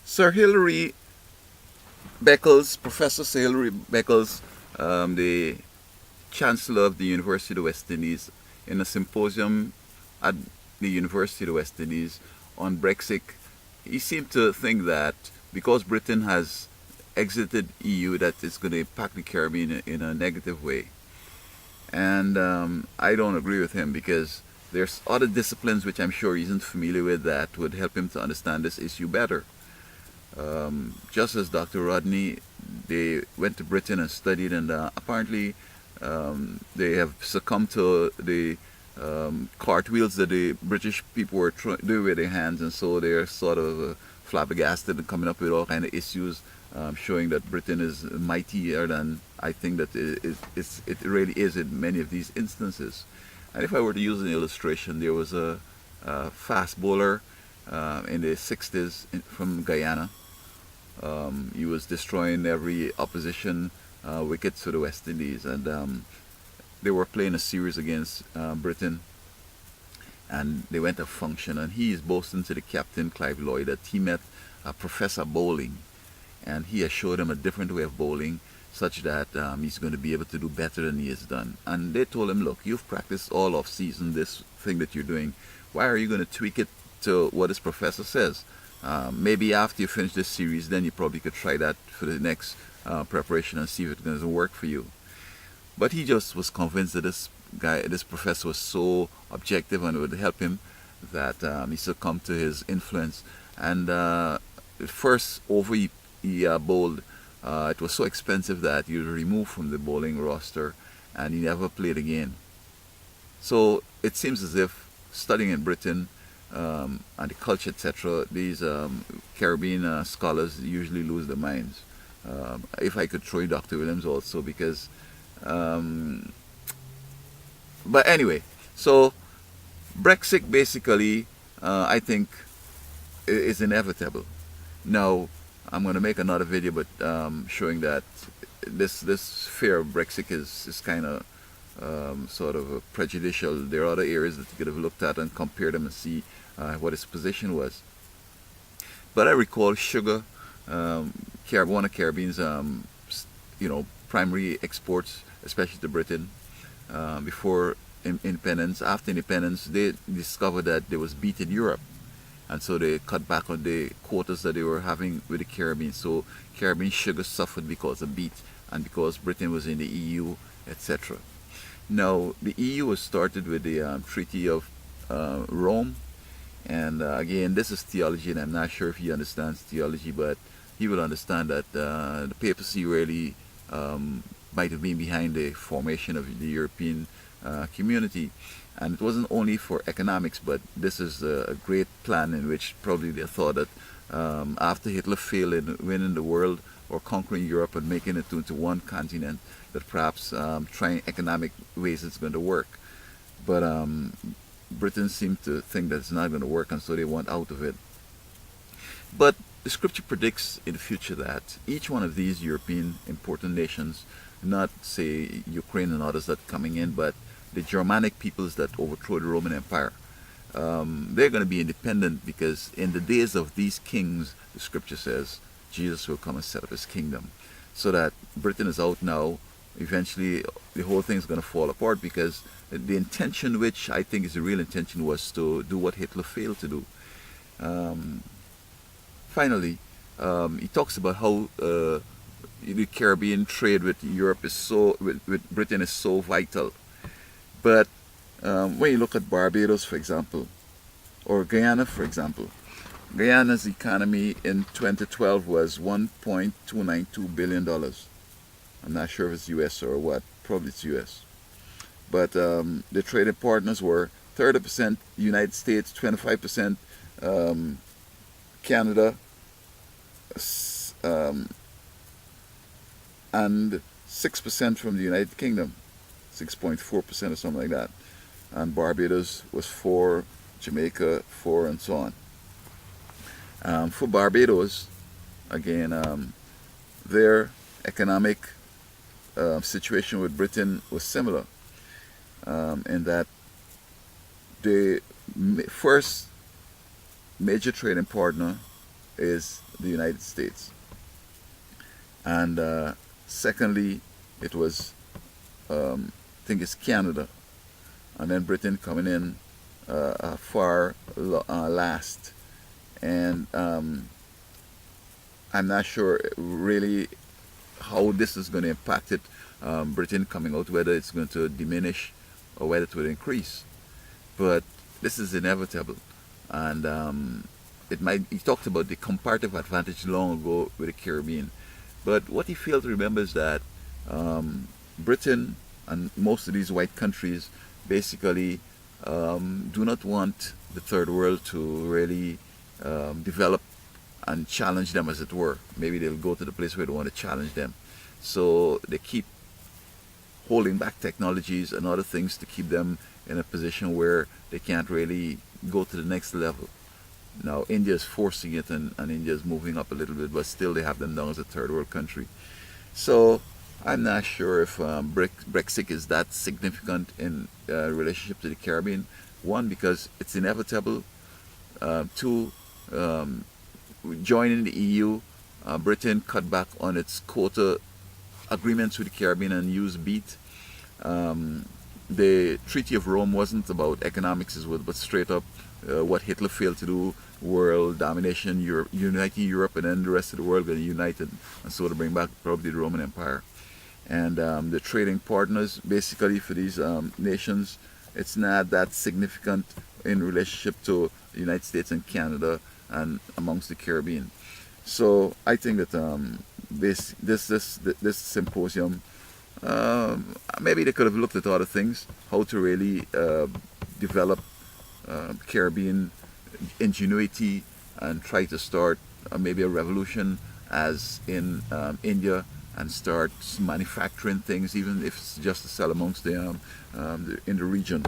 Sir Hilary Beckles, Professor Sir Hilary Beckles, the Chancellor of the University of the West Indies, in a symposium at the University of the West Indies on Brexit, he seemed to think that because Britain has exited EU, that it's going to impact the Caribbean in a negative way. And I don't agree with him because there's other disciplines which I'm sure he isn't familiar with that would help him to understand this issue better. Just as Dr. Rodney, they went to Britain and studied, and apparently they have succumbed to the cartwheels that the British people were doing with their hands, and so they're sort of flabbergasted and coming up with all kind of issues, showing that Britain is mightier than I think that it really is in many of these instances. And if I were to use an illustration, there was a fast bowler in the 60s from Guyana. He was destroying every opposition wicket to the West Indies, and they were playing a series against Britain, and they went to function, and he is boasting to the captain, Clive Lloyd, that he met Professor Bowling, and he assured him a different way of bowling, such that he's going to be able to do better than he has done. And they told him, look, you've practiced all off season this thing that you're doing. Why are you going to tweak it to what this professor says? Maybe after you finish this series, then you probably could try that for the next preparation and see if it doesn't work for you. But he just was convinced that this professor was so objective and would help him that he succumbed to his influence. And the first over he bowled, it was so expensive that he was removed from the bowling roster and he never played again. So it seems as if studying in Britain and the culture, etc., these Caribbean scholars usually lose their minds. If I could throw in Dr. Williams also, because but anyway, so Brexit basically, I think, is inevitable. Now, I'm going to make another video, but showing that this fear of Brexit is kind of sort of prejudicial. There are other areas that you could have looked at and compared them and see what his position was. But I recall sugar, one of Caribbean's, primary exports, especially to Britain, before independence. After independence, they discovered that there was beet in Europe, and so they cut back on the quotas that they were having with the Caribbean. So Caribbean sugar suffered because of beet and because Britain was in the EU, etc. Now, the EU was started with the Treaty of Rome, and again, this is theology, and I'm not sure if he understands theology, but he will understand that the papacy really might have been behind the formation of the European community. And it wasn't only for economics, but this is a great plan in which probably they thought that after Hitler failed in winning the world or conquering Europe and making it into one continent, that perhaps trying economic ways it's going to work. But Britain seemed to think that it's not going to work, and so they want out of it. But the scripture predicts in the future that each one of these European important nations, not say Ukraine and others that are coming in, but the Germanic peoples that overthrew the Roman Empire, they're going to be independent, because in the days of these kings, the scripture says, Jesus will come and set up his kingdom. So that Britain is out now. Eventually, the whole thing is going to fall apart, because the intention, which I think is the real intention, was to do what Hitler failed to do. Finally, he talks about how the Caribbean trade with Europe is with Britain is so vital. But when you look at Barbados, for example, or Guyana, for example, Guyana's economy in 2012 was $1.292 billion. I'm not sure if it's US or what, probably it's US. But the trading partners were 30% United States, 25% Canada, and 6% from the United Kingdom, 6.4% or something like that. And Barbados was 4%, Jamaica 4%, and so on. For Barbados, again, their economic situation with Britain was similar, in that the first major trading partner is the United States. And secondly, it was, I think it's Canada. And then Britain coming in far last. And I'm not sure really how this is going to impact it. Britain coming out, whether it's going to diminish or whether it will increase. But this is inevitable. And it might, he talked about the comparative advantage long ago with the Caribbean. But what he failed to remember is that Britain and most of these white countries basically do not want the third world to really develop and challenge them, as it were. Maybe they'll go to the place where they want to challenge them. So they keep holding back technologies and other things to keep them in a position where they can't really go to the next level. Now India is forcing it, and India is moving up a little bit, but still they have them down as a third world country. So I'm not sure if BREXIT is that significant in relationship to the Caribbean. One, because it's inevitable. Two, joining the EU, Britain cut back on its quota agreements with the Caribbean and used BEAT. The Treaty of Rome wasn't about economics, but straight up what Hitler failed to do: world domination, Europe, uniting Europe, and then the rest of the world going to unite, and so to bring back probably the Roman Empire. And the trading partners, basically for these nations, it's not that significant in relationship to the United States and Canada and amongst the Caribbean. So I think that this symposium, maybe they could have looked at other things, how to really develop Caribbean ingenuity and try to start maybe a revolution as in India, and start manufacturing things, even if it's just to sell amongst the in the region.